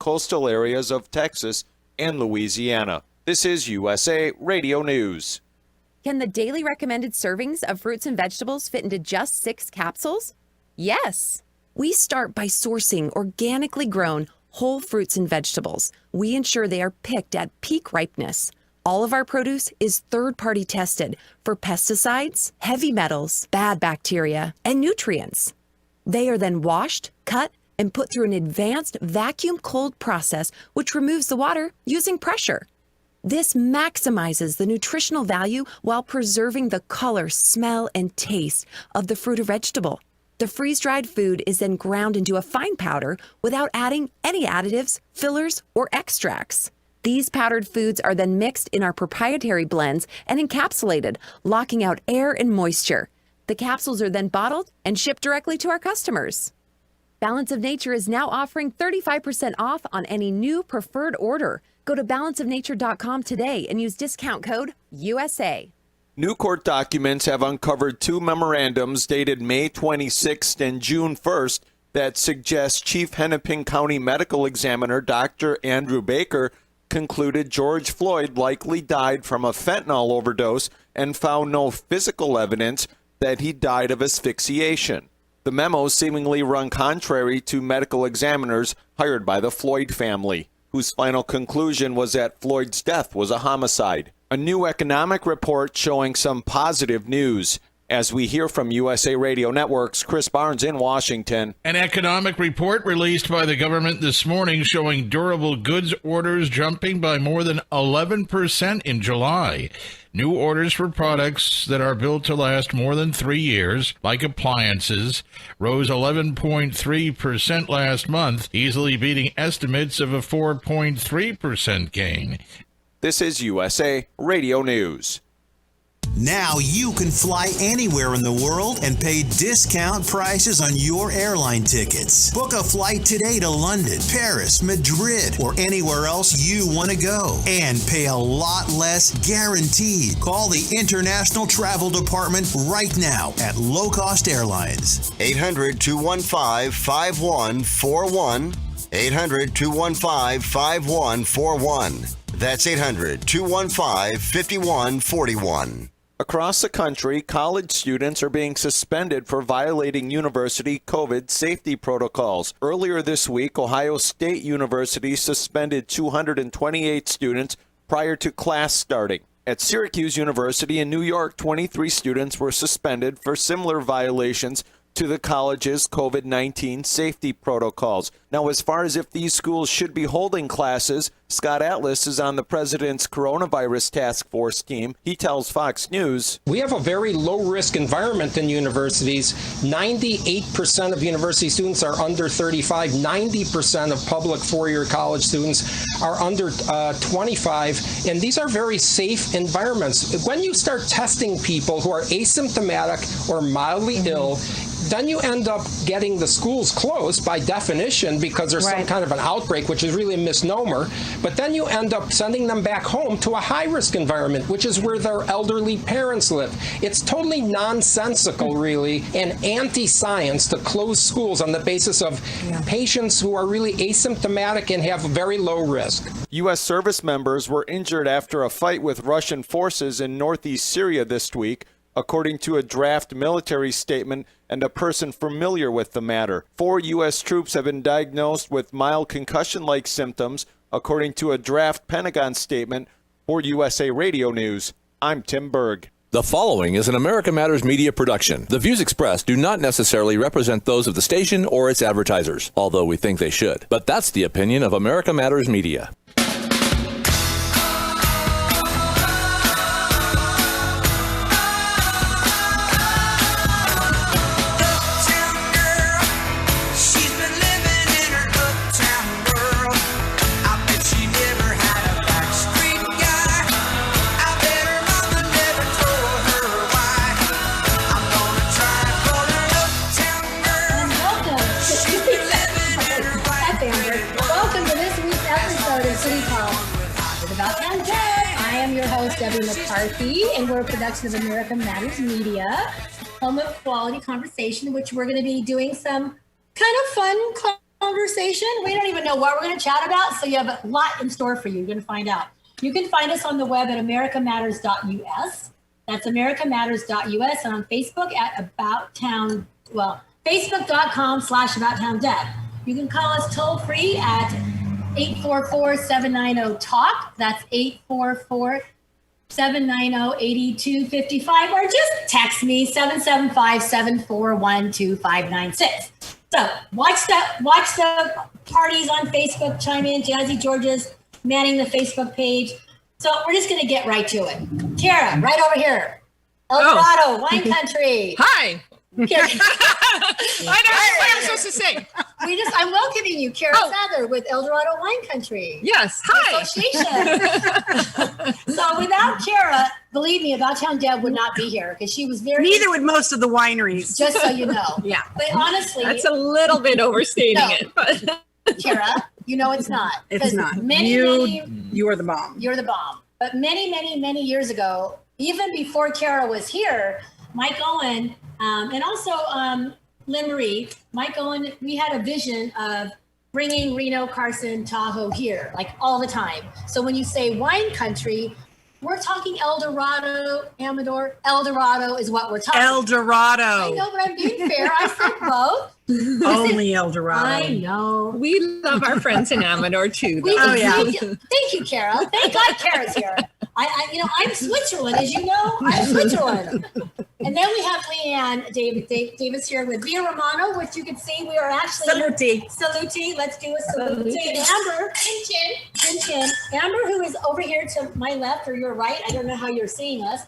coastal areas of Texas and Louisiana. This is USA Radio News. Can the daily recommended servings of fruits and vegetables fit into just 6 capsules? Yes. We start by sourcing organically grown whole fruits and vegetables. We ensure they are picked at peak ripeness. All of our produce is third-party tested for pesticides, heavy metals, bad bacteria, and nutrients. They are then washed, cut, and put through an advanced vacuum cold process which removes the water using pressure. This maximizes the nutritional value while preserving the color, smell, and taste of the fruit or vegetable. The freeze-dried food is then ground into a fine powder without adding any additives, fillers, or extracts. These powdered foods are then mixed in our proprietary blends and encapsulated, locking out air and moisture. The capsules are then bottled and shipped directly to our customers. Balance of Nature is now offering 35% off on any new preferred order. Go to balanceofnature.com today and use discount code USA. New court documents have uncovered 2 memorandums dated May 26th and June 1st that suggest Chief Hennepin County Medical Examiner Dr. Andrew Baker concluded George Floyd likely died from a fentanyl overdose and found no physical evidence that he died of asphyxiation. The memos seemingly run contrary to medical examiners hired by the Floyd family, whose final conclusion was that Floyd's death was a homicide. A new economic report showing some positive news. As we hear from USA Radio Network's Chris Barnes in Washington. An economic report released by the government this morning showing durable goods orders jumping by more than 11% in July. New orders for products that are built to last more than 3 years, like appliances, rose 11.3% last month, easily beating estimates of a 4.3% gain. This is USA Radio News. Now you can fly anywhere in the world and pay discount prices on your airline tickets. Book a flight today to London, Paris, Madrid, or anywhere else you want to go. And pay a lot less guaranteed. Call the International Travel Department right now at Low Cost Airlines. 800-215-5141. 800-215-5141. That's 800-215-5141. Across the country, college students are being suspended for violating university COVID safety protocols. Earlier this week, Ohio State University suspended 228 students prior to class starting. At Syracuse University in New York, 23 students were suspended for similar violations to the college's COVID-19 safety protocols. Now, as far as if these schools should be holding classes, Scott Atlas is on the president's coronavirus task force team. He tells Fox News, we have a very low-risk environment in universities. 98% of university students are under 35. 90% of public four-year college students are under 25. And these are very safe environments. When you start testing people who are asymptomatic or mildly ill, then you end up getting the schools closed by definition because there's some kind of an outbreak, which is really a misnomer. But then you end up sending them back home to a high-risk environment, which is where their elderly parents live. It's totally nonsensical, really, and anti-science to close schools on the basis of patients who are really asymptomatic and have very low risk. U.S. service members were injured after a fight with Russian forces in northeast Syria this week, according to a draft military statement and a person familiar with the matter. 4 U.S. troops have been diagnosed with mild concussion-like symptoms, according to a draft Pentagon statement. For USA Radio News, I'm Tim Berg. The following is an America Matters media production. The views expressed do not necessarily represent those of the station or its advertisers, although we think they should. But that's the opinion of America Matters Media. Debbie McCarthy, and we're a production of America Matters Media, home of quality conversation, which we're going to be doing some kind of fun conversation. We don't even know what we're going to chat about. So you have a lot in store for you. You're going to find out. You can find us on the web at americamatters.us. That's americamatters.us, and on Facebook at About Town, facebook.com/About Town Deb. You can call us toll free at 844-790-TALK. That's 844-790-8255, or just text me 775-741-2596. So watch the parties on Facebook, chime in. Jazzy Georgia's manning the Facebook page. So we're just going to get right to it. Kara, right over here. El Dorado, Wine Country. Hi. Kara, I don't know what I'm supposed to say. I'm welcoming you, Kara Feather with El Dorado Wine Country. Yes. Hi. Association. So without Kara, believe me, About Town Deb would not be here because she was very. Neither would most of the wineries. Just so you know. Yeah. But honestly, That's a little bit overstating it. But Kara, you know it's not. It's not. You are the bomb. You're the bomb. But many years ago, even before Kara was here, Mike Owen and also Lynn Marie, Mike Owen, we had a vision of bringing Reno, Carson, Tahoe here, like all the time. So when you say wine country, we're talking El Dorado, Amador. El Dorado is what we're talking. El Dorado. I know, but I'm being fair. I said both. Only El Dorado. I know. we love our friends in Amador too. Thank you, Kara. Thank God Kara's here. I'm Switzerland, as you know. I'm Switzerland. And then we have Leanne Davis here with Via Romano, which you can see we are actually Saluti. Let's do a salute. And Amber, Chin. Amber, who is over here to my left or your right. I don't know how you're seeing us.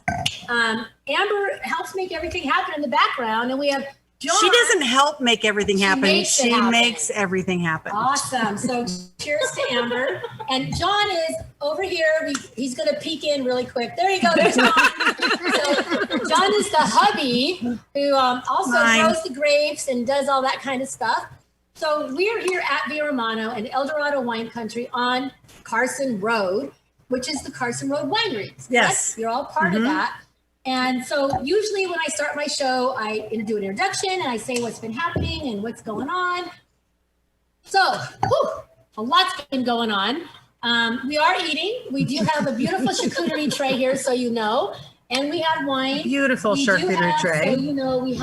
Amber helps make everything happen in the background, and we have John. She doesn't help make everything happen. She makes everything happen. Awesome. So cheers to Amber. And John is over here. He's going to peek in really quick. There you go. There's John. So John is the hubby who also grows the grapes and does all that kind of stuff. So we're here at Via Romano and El Dorado Wine Country on Carson Road, which is the Carson Road Wineries. Yes. You're all part of that. And so usually when I start my show, I do an introduction and I say what's been happening and what's going on. So a lot's been going on. We are eating. We do have a beautiful charcuterie tray here, so you know. And we have wine. Beautiful charcuterie tray. So you know, we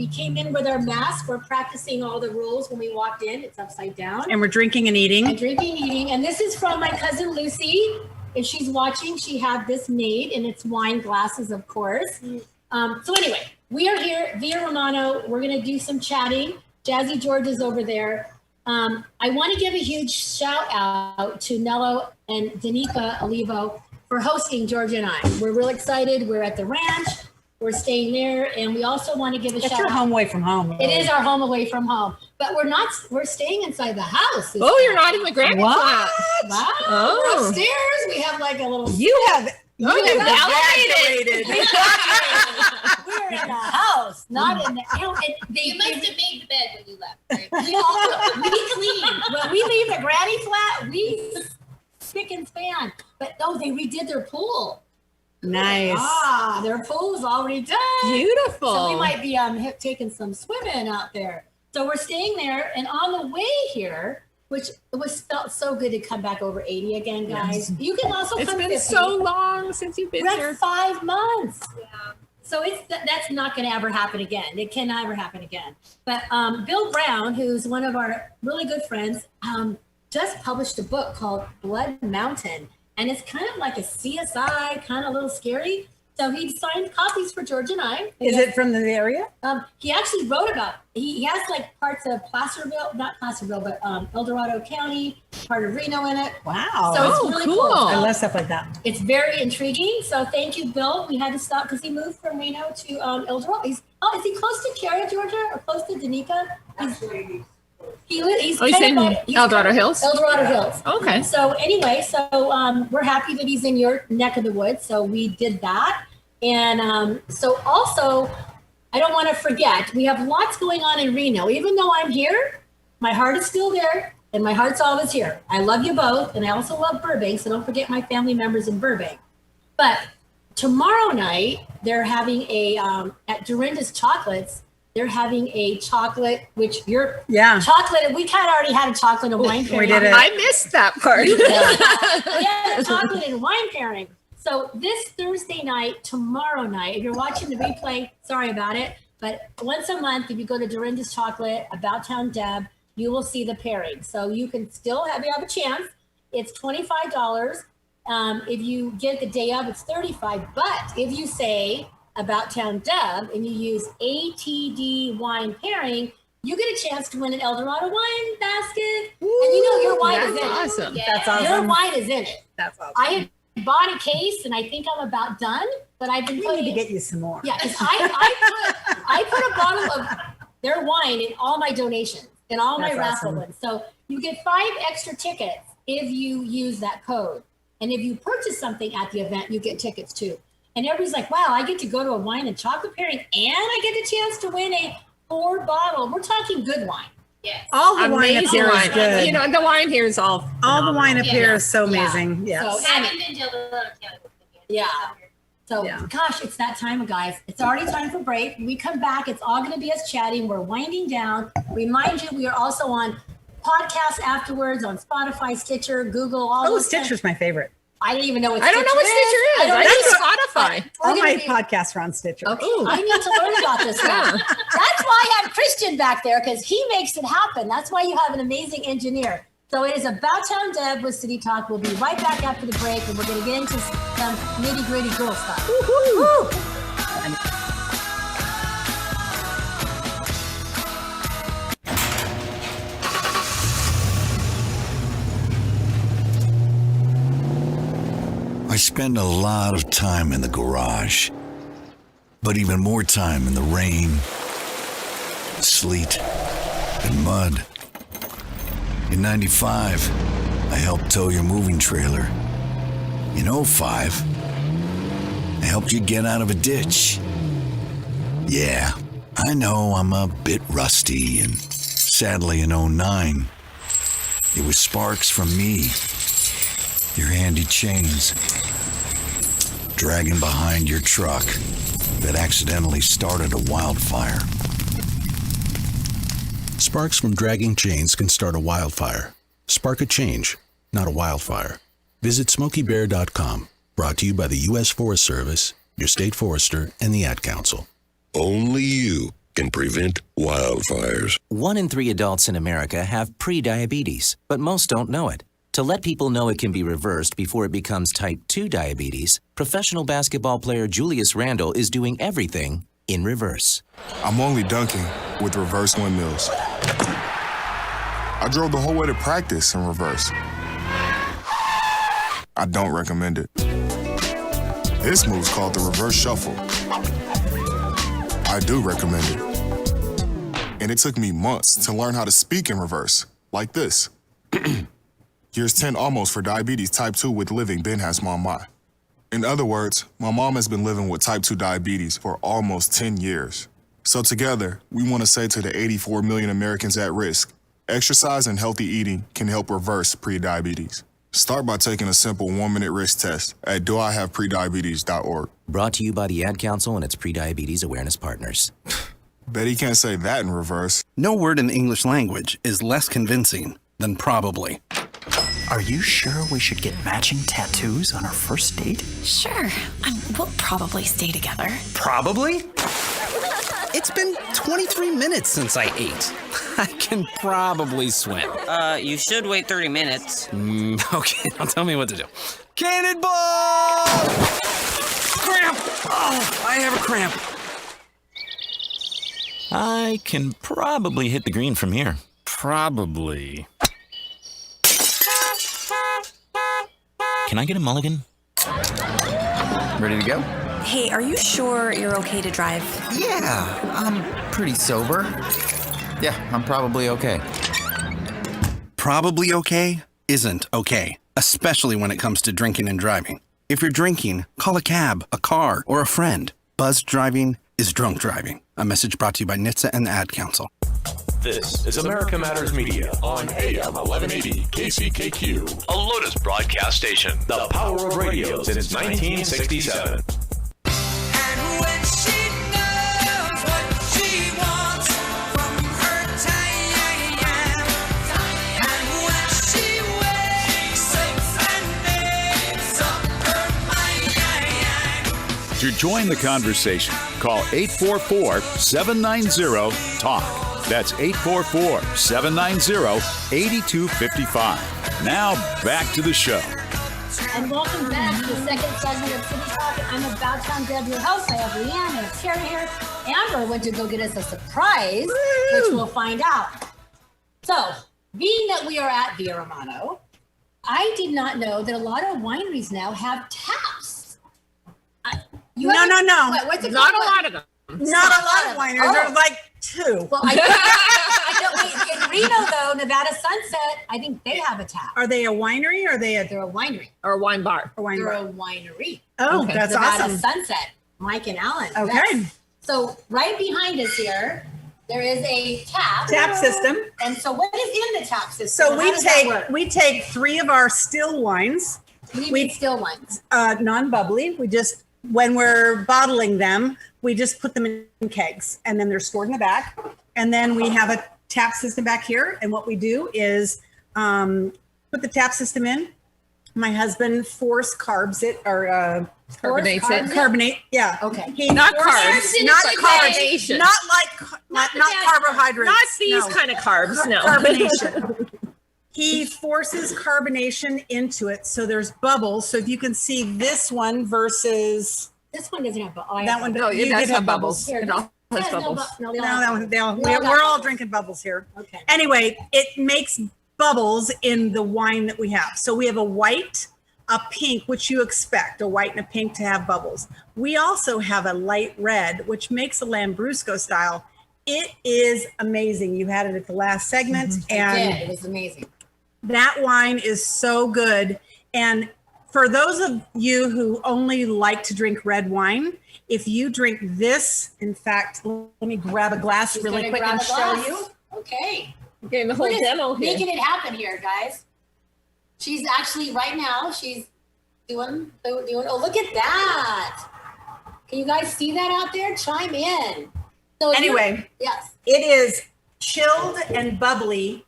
came in with our mask. We're practicing all the rules when we walked in. It's upside down. And we're drinking and eating. And this is from my cousin Lucy. If she's watching, she had this made, and it's wine glasses, of course. So anyway, we are here, Via Romano. We're going to do some chatting. Jazzy George is over there. I want to give a huge shout out to Nello and Danica Olivo for hosting George and I. We're real excited. We're at the ranch. We're staying there. And we also want to give a shout out. It's your home away from home. It is our home away from home. But we're staying inside the house. You're not in the granny flat. Wow. Oh. We're upstairs. We have like a little. You have validated. We're in a house, not in the. You must have made the bed when you left. Right? We clean. When we leave the granny flat, we spick and span. But no, they redid their pool. Nice. Their pool's already done. Beautiful. So we might be taking some swimming out there. So we're staying there, and on the way here, which felt so good to come back over 80 again, guys. Yes. You can also It's come been 50. so long since you've been here. 5 months. Yeah. So that's not going to ever happen again. It can never happen again. But Bill Brown, who's one of our really good friends, just published a book called Blood Mountain. And it's kind of like a CSI, kind of a little scary. So he signed copies for George and I. Is it from the area? He actually wrote about, he has like parts of not Placerville, but El Dorado County, part of Reno in it. Wow. So it's really cool. I love stuff like that. It's very intriguing. So thank you, Bill. We had to stop because he moved from Reno to El Dorado. Is he close to Carrie, Georgia, or close to Danica? He's in El Dorado Hills? El Dorado Hills. Okay. So anyway, we're happy that he's in your neck of the woods. So we did that. And so also, I don't want to forget, we have lots going on in Reno. Even though I'm here, my heart is still there, and my heart's always here. I love you both, and I also love Burbank, so don't forget my family members in Burbank. But tomorrow night, they're having at Dorinda's Chocolates, they're having a chocolate, which you're Yeah. chocolate, and we kind of already had a chocolate and wine pairing. We did it. I missed that part. Yeah, chocolate and wine pairing. So this Thursday night, tomorrow night, if you're watching the replay, sorry about it, but once a month, if you go to Dorinda's Chocolate, About Town Deb, you will see the pairing. So you can still have a chance. It's $25. If you get the day of, it's $35. But if you say About Town Deb and you use ATD wine pairing, you get a chance to win an Eldorado wine basket. Ooh, and you know your wine is in that's awesome. it. That's awesome. Your wine is in it. That's awesome. I had bought a case and I think I'm about done, but I've been We putting need to get you some more. Yeah, because I put a bottle of their wine in all my donations, in all my That's raffle awesome. ones. So you get 5 extra tickets if you use that code. And if you purchase something at the event, you get tickets too. And everybody's like, wow, I get to go to a wine and chocolate pairing and I get the chance to win a 4-bottle. We're talking good wine. Yes. All the wine up Amazing here is wine. good. You know, the wine here is all All the wine up phenomenal. here is so Yeah. amazing. Yes. So, I haven't been to Eldorado County. Yeah. So, Yeah. gosh, it's that time, guys. It's already time for break. When we come back, it's all going to be us chatting. We're winding down. Remind you, we are also on podcasts afterwards on Spotify, Stitcher, Google, all Oh, those Stitcher's my favorite. I don't even know what I don't know what Stitcher is. I don't I know. use Spotify. We're All gonna my be- podcasts are on Stitcher. Okay. I need to learn about this now. That's why I have Christian back there, because he makes it happen. That's why you have an amazing engineer. So it is About Town Deb with City Talk. We'll be right back after the break, and we're going to get into some nitty-gritty girl stuff. Woo-hoo. I spend a lot of time in the garage, but even more time in the rain, sleet, and mud. In 95, I helped tow your moving trailer. In 05, I helped you get out of a ditch. Yeah, I know I'm a bit rusty, and sadly in 09, it was sparks from me, your handy chains, dragging behind your truck that accidentally started a wildfire. Sparks from dragging chains can start a wildfire. Spark a change, not a wildfire. Visit SmokeyBear.com. Brought to you by the U.S. Forest Service, your state forester, and the Ad Council. Only you can prevent wildfires. 1 in 3 adults in America have prediabetes, but most don't know it. To let people know it can be reversed before it becomes type 2 diabetes, professional basketball player Julius Randle is doing everything in reverse. I'm only dunking with reverse windmills. I drove the whole way to practice in reverse. I don't recommend it. This move's called the reverse shuffle. I do recommend it. And it took me months to learn how to speak in reverse, like this. Here's 10 almost for diabetes type 2 with living Ben has mama. In other words, my mom has been living with type 2 diabetes for almost 10 years. So together, we want to say to the 84 million Americans at risk, exercise and healthy eating can help reverse prediabetes. Start by taking a simple 1-minute risk test at doihaveprediabetes.org. Brought to you by the Ad Council and its prediabetes awareness partners. Bet he can't say that in reverse. No word in the English language is less convincing than probably. Are you sure we should get matching tattoos on our first date? Sure. We'll probably stay together. Probably? It's been 23 minutes since I ate. I can probably swim. You should wait 30 minutes. Okay, now tell me what to do. Cannonball! Cramp! Oh, I have a cramp. I can probably hit the green from here. Probably. Can I get a mulligan? Ready to go? Hey, are you sure you're okay to drive? Yeah, I'm pretty sober. Yeah, I'm probably okay. Probably okay isn't okay, especially when it comes to drinking and driving. If you're drinking, call a cab, a car, or a friend. Buzzed driving is drunk driving. A message brought to you by NHTSA and the Ad Council. This is America Matters Media on AM 1180 KCKQ, a Lotus broadcast station. The power of radio since 1967. And when she knows what she wants. To join the conversation, call 844-790-TALK. That's 844-790-8255. Now back to the show. And welcome back to the second segment of City Talk. I'm About Town Deb, your host. I have Leanne and Kara here. Amber went to go get us a surprise, which we'll find out. So, being that we are at Via Romano, I did not know that a lot of wineries now have taps. No. What's it Not called? a lot of them. Not a lot of wineries. There's like 2. Well, I know, wait, in Reno, though, Nevada Sunset, I think they have a tap. Are they a winery or They're a winery. Or a wine bar. They're a winery. Oh, that's Nevada awesome. Sunset, Mike and Alan. Okay. Yes. So right behind us here, there is a tap. Tap system. And so what is in the tap system? So How does that work? we take 3 of our still wines. We still wines. Non-bubbly. We just, when we're bottling them, we just put them in kegs and then they're stored in the back. And then we have a tap system back here. And what we do is put the tap system in. My husband carbs it or Carbonates it. Carbonate, yeah. Okay. Not carbs. Not carbonation. Not carbohydrates. Not these no. kind of carbs, no. Carbonation. He forces carbonation into it, so there's bubbles. So if you can see this one versus This one doesn't have bubbles. that one, No, you it does did have bubbles. Here, It all has no, bubbles. no, No, that one, we're all drinking bubbles here. Okay. Anyway, it makes bubbles in the wine that we have. So we have a white, a pink, which you expect, a white and a pink to have bubbles. We also have a light red, which makes a Lambrusco style. It is amazing. You had it at the last segment. And It was amazing. that wine is so good. And for those of you who only like to drink red wine, if you drink this, in fact, let me grab a glass really quick and show you. Okay. Getting the whole We're just demo here. making it happen here, guys. She's actually right now. She's doing. Oh, look at that! Can you guys see that out there? Chime in. So Anyway, yes, it is chilled and bubbly.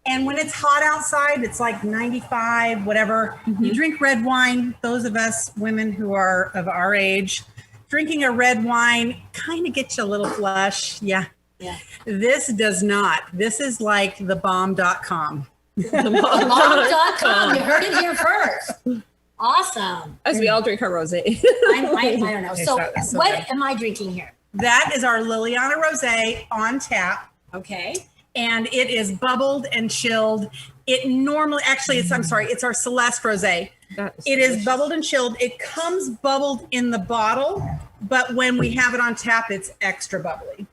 And when it's hot outside, it's like 95, whatever. You drink red wine. Those of us women who are of our age, drinking a red wine kind of gets you a little flush. Yeah. Yeah. This does not. This is like the bomb.com. Bomb.com. You heard it here first. Awesome. As we all drink our rosé. I don't know. So so what good. am I drinking here? That is our Liliana Rosé on tap. Okay. And it is bubbled and chilled. It normally, actually, it's our Celeste Rosé. It is bubbled and chilled. It comes bubbled in the bottle, but when we have it on tap, it's extra bubbly.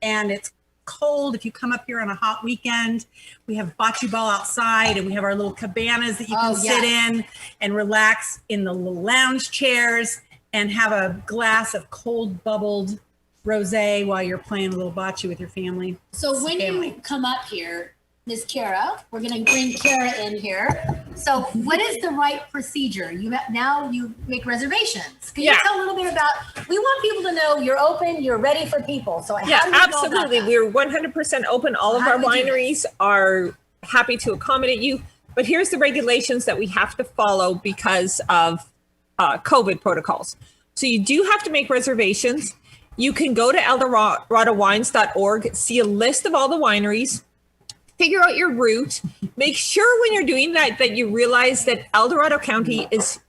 And it's cold. If you come up here on a hot weekend, we have bocce ball outside and we have our little cabanas that you can sit in and relax in the little lounge chairs and have a glass of cold bubbled rosé while you're playing a little bocce with your family. So when you come up here, Miss Kara, we're going to bring Kara in here. So what is the right procedure? Now you make reservations. Can you tell a little bit about, we want people to know you're open, you're ready for people. So how do you go about absolutely. that? We're 100% open. All of How our do we do wineries are happy to accommodate you. But here's the regulations that we have to follow because of COVID protocols. So you do have to make reservations. You can go to ElDoradoWines.org, see a list of all the wineries, figure out your route. Make sure when you're doing that you realize that El Dorado County is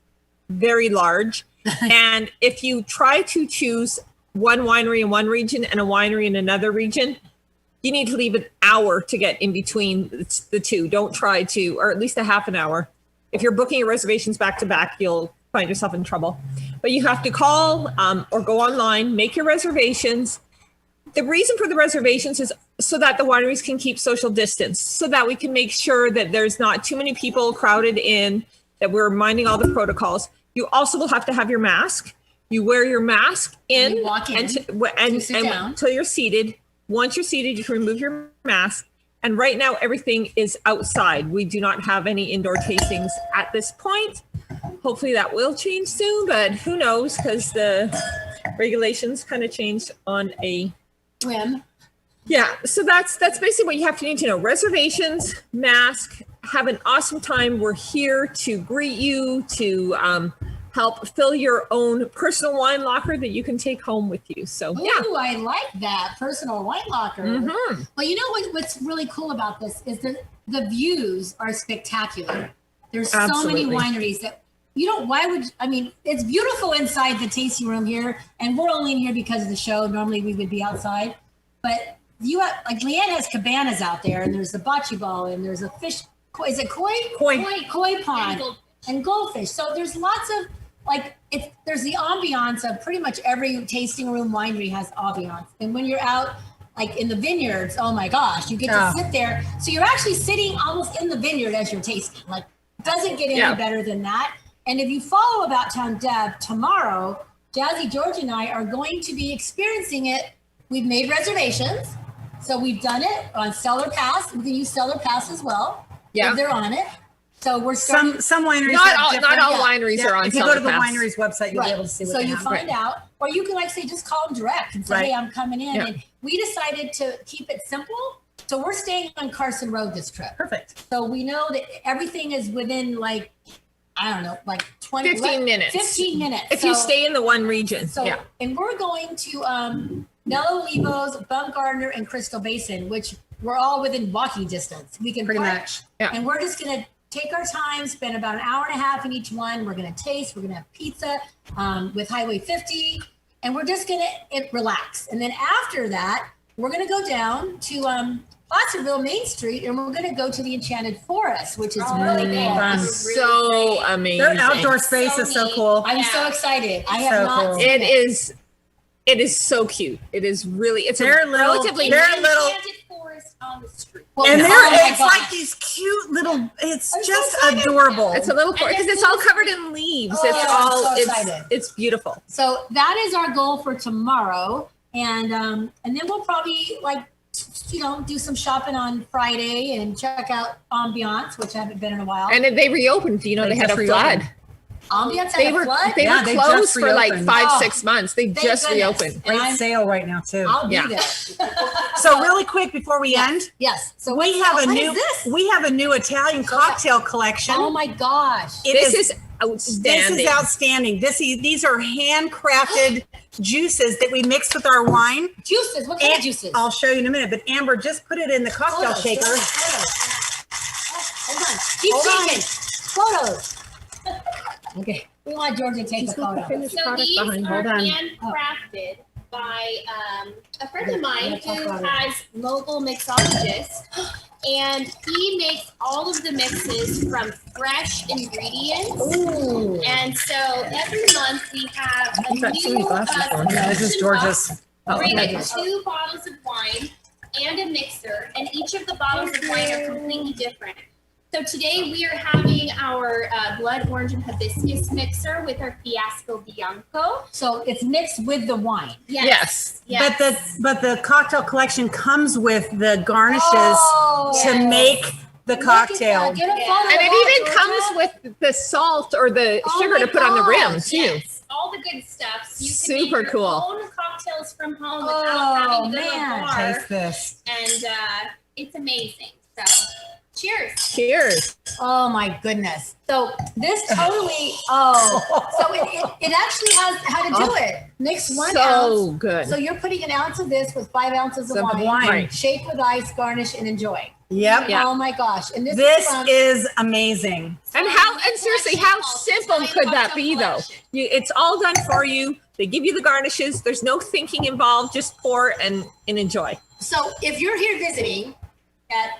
very large. And if you try to choose one winery in one region and a winery in another region, you need to leave an hour to get in between the two. Don't try to, or at least a half an hour. If you're booking your reservations back to back, you'll find yourself in trouble. But you have to call or go online, make your reservations. The reason for the reservations is so that the wineries can keep social distance, so that we can make sure that there's not too many people crowded in, that we're minding all the protocols. You also will have to have your mask. You wear your mask in, you walk in, and sit down. until you're seated. Once you're seated, you can remove your mask. And right now, everything is outside. We do not have any indoor tastings at this point. Hopefully that will change soon, but who knows, because the regulations kind of changed on a whim. Yeah, so that's basically what you have to need to know. Reservations, mask, have an awesome time. We're here to greet you, to help fill your own personal wine locker that you can take home with you. So Ooh, I like that personal wine locker. Mhm. Well, you know what's really cool about this is the views are spectacular. There's so Absolutely. many wineries that it's beautiful inside the tasting room here, and we're only in here because of the show. Normally we would be outside, but you have, like Leanne has cabanas out there, and there's the bocce ball, and there's a fish. Is it koi? Koi pond and goldfish. So there's lots of there's the ambiance of pretty much every tasting room winery has ambiance. And when you're out like in the vineyards, oh my gosh, you get to sit there. So you're actually sitting almost in the vineyard as you're tasting. Like, doesn't get any better than that. And if you follow About Town Deb tomorrow, Jazzy George and I are going to be experiencing it. We've made reservations. So we've done it on Stellar Pass. We can use Stellar Pass as well if they're on it. So we're starting. Some wineries. Not all wineries are on. If you go to the winery's website, you'll be able to see what so they you have. find out, or you can just call them direct and say, hey, I'm coming in. Yeah. And we decided to keep it simple. So we're staying on Carson Road this trip. Perfect. So we know that everything is within 20 15 minutes. 15 minutes. If you stay in the one region. And we're going to Nello Olivo's, Bumgardner, and Crystal Basin, which we're all within walking distance. We can Pretty park, much. Yeah. And we're just going to take our time, spend about an hour and a half in each one. We're going to taste. We're going to have pizza with Highway 50, and we're just going to relax. And then after that, we're going to go down to Placerville Main Street, and we're going to go to the Enchanted Forest, which is really cool. So amazing. Their outdoor space is so cool. I'm so excited. I have not seen It is. It is so cute. It is really. It's They're relatively. Enchanted Forest on the street. And oh my it's gosh. like these cute little. It's just adorable. It's a little because it's all covered in leaves. Oh, It's I'm all. so It's excited. it's beautiful. So that is our goal for tomorrow, and then we'll probably do some shopping on Friday and check out Ambiance, which I haven't been in a while. And they reopened. You know, they had a flood. Ambiance They had were a flood. they were they closed just for like reopened. 5-6 months. They Thank just goodness. reopened. And Great sale right now too. I'll be Yeah. there. So really quick before we end, Yes. So we have a what new is this? we have a new Italian cocktail collection. Oh my gosh! This is outstanding. This is outstanding. These are handcrafted juices that we mix with our wine. Juices. What kind of juices? I'll show you in a minute. But Amber, just put it in the cocktail Photos. shaker. Hold on. Keep Hold taking photos. Okay. We want George to take a photo. So these are handcrafted by a friend of mine who has local mixologist, and he makes all of the mixes from fresh ingredients. Ooh. And so every month we have a You've got too new many glasses for me. This is George's. bring in 2 bottles of wine and a mixer, and each of the bottles of wine are completely different. So today we are having our blood orange and hibiscus mixer with our Fiasco Bianco. So it's mixed with the wine. Yes. But the cocktail collection comes with the garnishes Oh, to yes. make the Look at cocktail. that. Get a photo And of it that, even comes Georgia. with the salt or the Oh sugar my to put on the rim gosh, too. Yes, all the good stuff. So you can Super make your cool. own cocktails from home Oh, without having to go to man. a bar. Taste this. And it's amazing. So cheers. Cheers. Oh my goodness. So this totally, so it actually has how to do it. Mix 1 So ounce. good. So you're putting an ounce of this with 5 ounces of Some wine. wine. Right. Shake with ice, garnish, and enjoy. Yep. Yeah. Oh my gosh. And This from- is amazing. And seriously, how simple could that be though? It's all done for you. They give you the garnishes. There's no thinking involved. Just pour and enjoy. So if you're here visiting at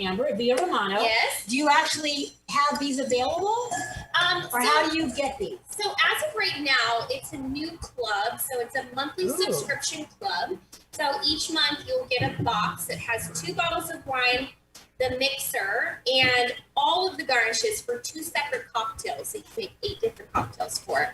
Amber Via Romano, Yes. do you actually have these available? Or how do you get these? So as of right now, it's a new club. So it's a monthly subscription club. So each month you'll get a box that has 2 bottles of wine, the mixer, and all of the garnishes for 2 separate cocktails. So you can make 8 different cocktails for.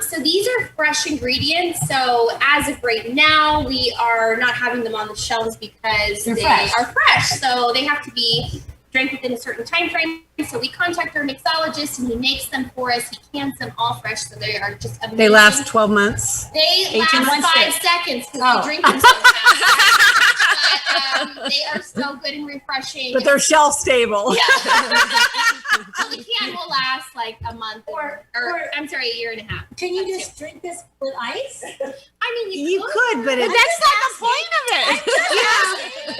So these are fresh ingredients. So as of right now, we are not having them on the shelves because They're they fresh. are fresh. So they have to be drank within a certain time frame. So we contact our mixologist and he makes them for us. He cans them all fresh. So they are just amazing. They last 12 months. They 18 last months 5 there. seconds because Oh. we drink them so fast. They are so good and refreshing. But they're shelf stable. Yeah. Well, the can will last like a month or I'm sorry, a year and a half. Can you just drink this with ice? I mean, You could, but it's That's not the point of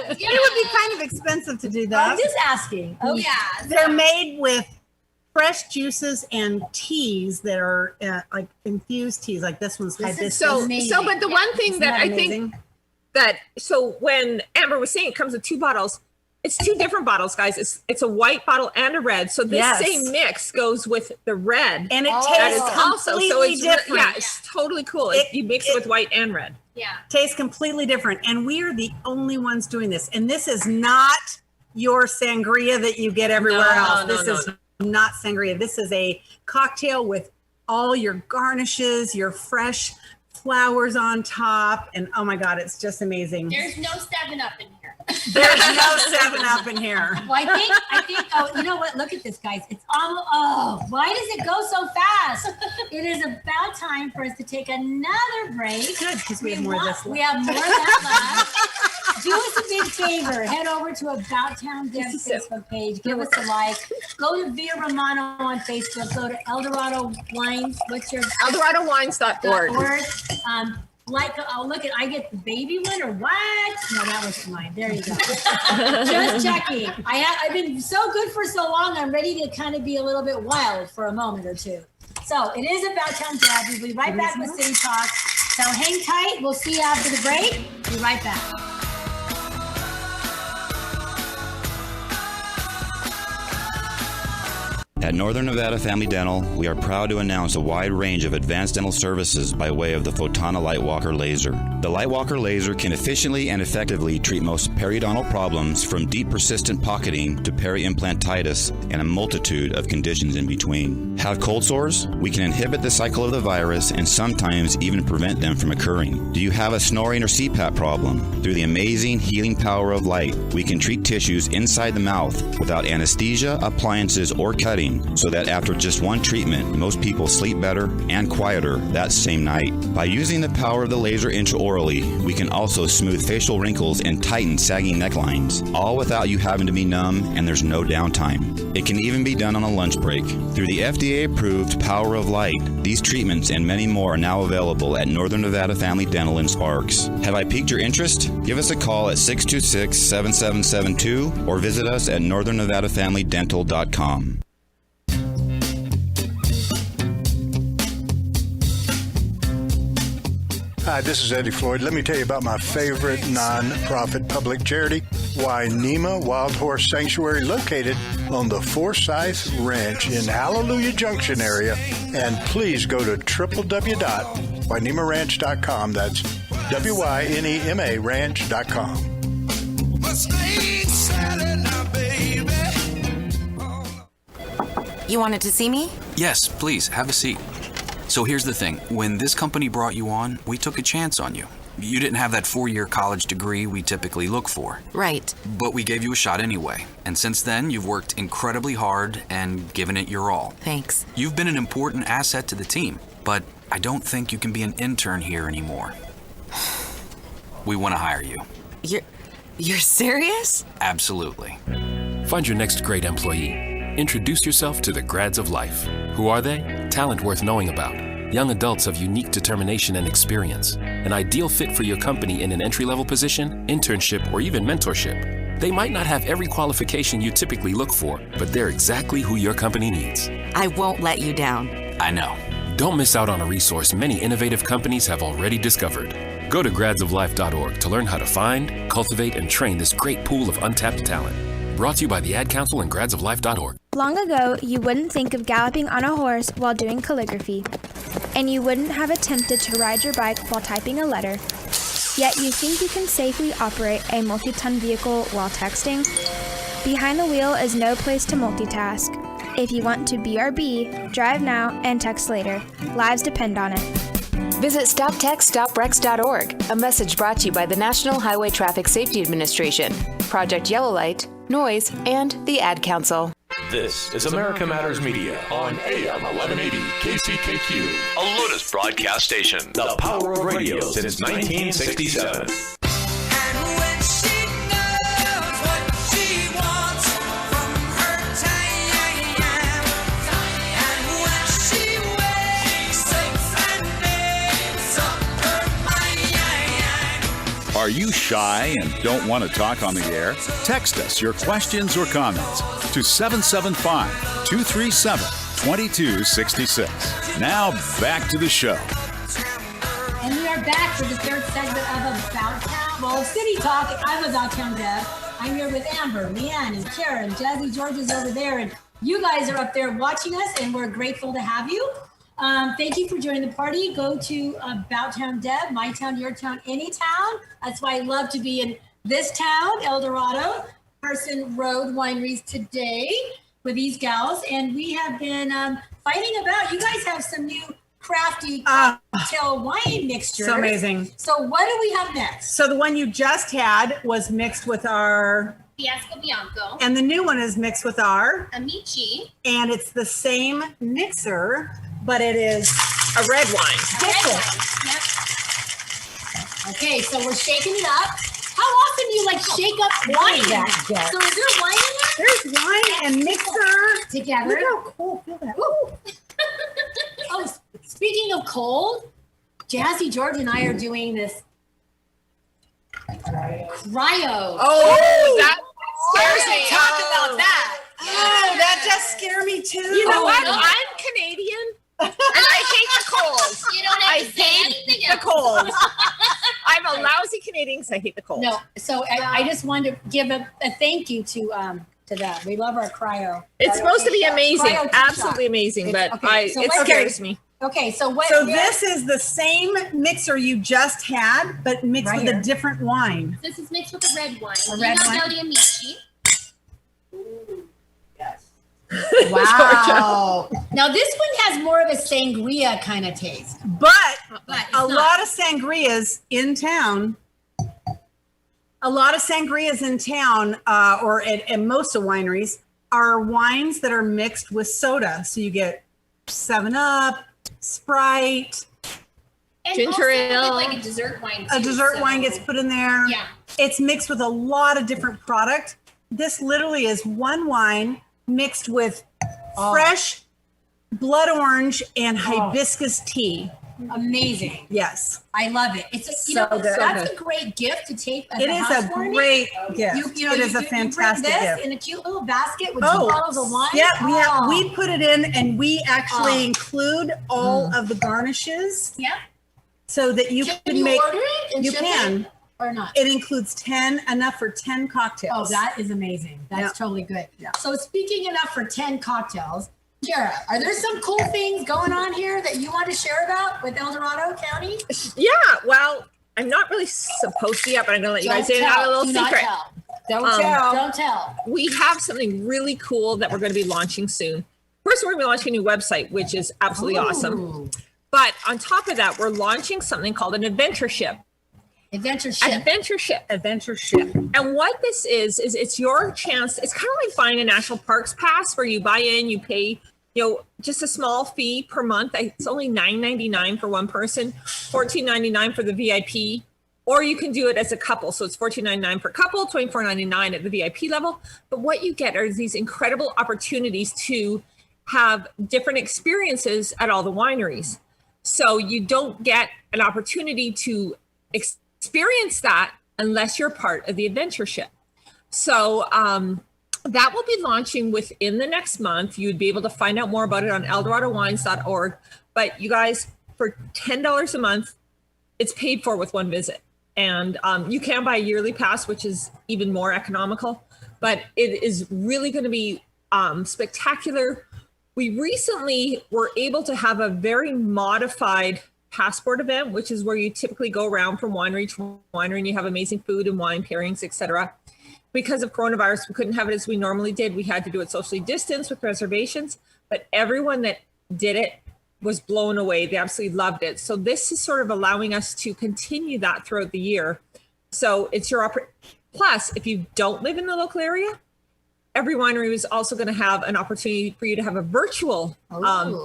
it. it would be kind of expensive to do that. I'm just asking. Oh, Okay. yeah. They're made with fresh juices and teas that are like infused teas. Like this one's hibiscus. So, but the one thing Isn't that that I amazing? think that, so when Amber was saying it comes with 2 bottles, it's 2 different bottles, guys. It's a white bottle and a red. So this Yes. same mix goes with the red. And it That is tastes also, so completely it's different. Yeah, it's totally cool. You mix it with white and red. Yeah. Tastes completely different. And we are the only ones doing this. And this is not your sangria that you get everywhere else. This is not sangria. This is a cocktail with all your garnishes, your fresh flowers on top. And oh my God, it's just amazing. There's no 7-Up in here. There's no 7-Up in here. Well, I think, oh, you know what? Look at this, guys. It's almost, why does it go so fast? It is about time for us to take another break. Good, because we have more of this left. We have more of that left. Do us a big favor. Head over to About Town Deb Facebook page. Give us a like. Go to Via Romano on Facebook. Go to Eldorado Wines. What's your EldoradoWines.org. Like, oh, look at, I get the baby one or what? No, that was mine. There you go. Just checking. I've been so good for so long. I'm ready to kind of be a little bit wild for a moment or two. So it is About Town Deb. We'll be right back with City Talk. So hang tight. We'll see you after the break. Be right back. At Northern Nevada Family Dental, we are proud to announce a wide range of advanced dental services by way of the Photona Lightwalker Laser. The Lightwalker Laser can efficiently and effectively treat most periodontal problems from deep persistent pocketing to peri-implantitis and a multitude of conditions in between. Have cold sores? We can inhibit the cycle of the virus and sometimes even prevent them from occurring. Do you have a snoring or CPAP problem? Through the amazing healing power of light, we can treat tissues inside the mouth without anesthesia, appliances, or cutting, so that after just one treatment, most people sleep better and quieter that same night. By using the power of the laser intraorally, we can also smooth facial wrinkles and tighten sagging necklines, all without you having to be numb, and there's no downtime. It can even be done on a lunch break. Through the FDA-approved Power of Light, these treatments and many more are now available at Northern Nevada Family Dental in Sparks. Have I piqued your interest? Give us a call at 626-7772 or visit us at northernnevadafamilydental.com. Hi, this is Eddie Floyd. Let me tell you about my favorite non-profit public charity, Wainema Wild Horse Sanctuary, located on the Forsyth Ranch in Hallelujah Junction area. And please go to www.wainemaranch.com. That's WYNEMA ranch.com. You wanted to see me? Yes, please, have a seat. So here's the thing. When this company brought you on, we took a chance on you. You didn't have that 4-year college degree we typically look for. Right. But we gave you a shot anyway. And since then, you've worked incredibly hard and given it your all. Thanks. You've been an important asset to the team, but I don't think you can be an intern here anymore. We want to hire you. You're serious? Absolutely. Find your next great employee. Introduce yourself to the Grads of Life. Who are they? Talent worth knowing about. Young adults of unique determination and experience. An ideal fit for your company in an entry-level position, internship, or even mentorship. They might not have every qualification you typically look for, but they're exactly who your company needs. I won't let you down. I know. Don't miss out on a resource many innovative companies have already discovered. Go to gradsoflife.org to learn how to find, cultivate, and train this great pool of untapped talent. Brought to you by the Ad Council and gradsoflife.org. Long ago, you wouldn't think of galloping on a horse while doing calligraphy, and you wouldn't have attempted to ride your bike while typing a letter. Yet you think you can safely operate a multi-ton vehicle while texting? Behind the wheel is no place to multitask. If you want to BRB, drive now and text later. Lives depend on it. Visit StopTextStopWrecks.org, a message brought to you by the National Highway Traffic Safety Administration, Project Yellow Light, Noise, and the Ad Council. This is America Matters Media on AM 1180 KCKQ, a Lotus broadcast station. The power of radio since 1967. Are you shy and don't want to talk on the air? Text us your questions or comments to 775-237-2266. Now back to the show. And we are back for the third segment of About Town. Well, City Talk. I'm About Town Deb. I'm here with Amber, Leanne, and Karen. Jazzy George is over there, and you guys are up there watching us, and we're grateful to have you. Thank you for joining the party. Go to About Town Deb, my town, your town, any town. That's why I love to be in this town, El Dorado, Carson Road Wineries today with these gals. And we have been fighting about, you guys have some new crafty cocktail wine mixtures. So amazing. So what do we have next? So the one you just had was mixed with our Fiasco Bianco. and the new one is mixed with our Amici. and it's the same mixer, but it is a red wine. Different. Yep. Okay, so we're shaking it up. How often do you shake up wine? So is there wine in there? There's wine and mixer together. Look how cool. Feel that. Oh, speaking of cold, Jazzy George and I are doing this cryo. Oh, that scares me. Talk about that. Oh, that just scared me too. You know what? I'm Canadian. And I hate the cold. You don't have to say anything the cold. I'm a lousy Canadian because I hate the cold. No, so I just wanted to give a thank you to that. We love our cryo. It's supposed to be Cryo amazing, shot. absolutely amazing, but it scares me. Okay, so what? So this is the same mixer you just had, but mixed with a different wine. This is mixed with a red wine. A red wine? Di Amici. Wow. Now this one has more of a sangria kind of taste. But it's a not. lot of sangrias in town. Or at most of wineries, are wines that are mixed with soda. So you get 7-Up, Sprite, And ginger also ale. like a dessert wine. a too, dessert so- wine gets put in there. Yeah. It's mixed with a lot of different product. This literally is one wine mixed with fresh blood orange and hibiscus tea. Amazing. Yes. I love it. It's So good. that's a great gift to take as It a is a housewarming. great gift. It is a you fantastic bring this gift. in a cute little basket with 2 bottles of wine. Yeah, Oh. we put it in and we actually include all of the garnishes Yeah. so that you Can can you make order it and you ship can. it or not? It includes enough for 10 cocktails. Oh, that is amazing. That's totally good. So speaking enough for 10 cocktails, Kara, are there some cool things going on here that you want to share about with El Dorado County? Yeah, well, I'm not really supposed to yet, but I'm going to let you guys in on a little Do not secret. tell. Don't tell. Don't tell. We have something really cool that we're going to be launching soon. First, we're going to be launching a new website, which is absolutely awesome. But on top of that, we're launching something called an adventure ship. Adventure ship. Adventure ship. And what this is it's your chance. It's kind of like buying a national parks pass where you buy in, you pay, just a small fee per month. It's only $9.99 for one person, $14.99 for the VIP, or you can do it as a couple. So it's $14.99 per couple, $24.99 at the VIP level. But what you get are these incredible opportunities to have different experiences at all the wineries. So you don't get an opportunity to experience that unless you're part of the adventure ship. So that will be launching within the next month. You'd be able to find out more about it on eldoradowines.org. But you guys, for $10 a month, it's paid for with one visit. And you can buy a yearly pass, which is even more economical. But it is really going to be spectacular. We recently were able to have a very modified passport event, which is where you typically go around from winery to winery and you have amazing food and wine pairings, etc. Because of coronavirus, we couldn't have it as we normally did. We had to do it socially distanced with reservations, but everyone that did it was blown away. They absolutely loved it. So this is sort of allowing us to continue that throughout the year. So it's your plus, if you don't live in the local area, every winery is also going to have an opportunity for you to have a virtual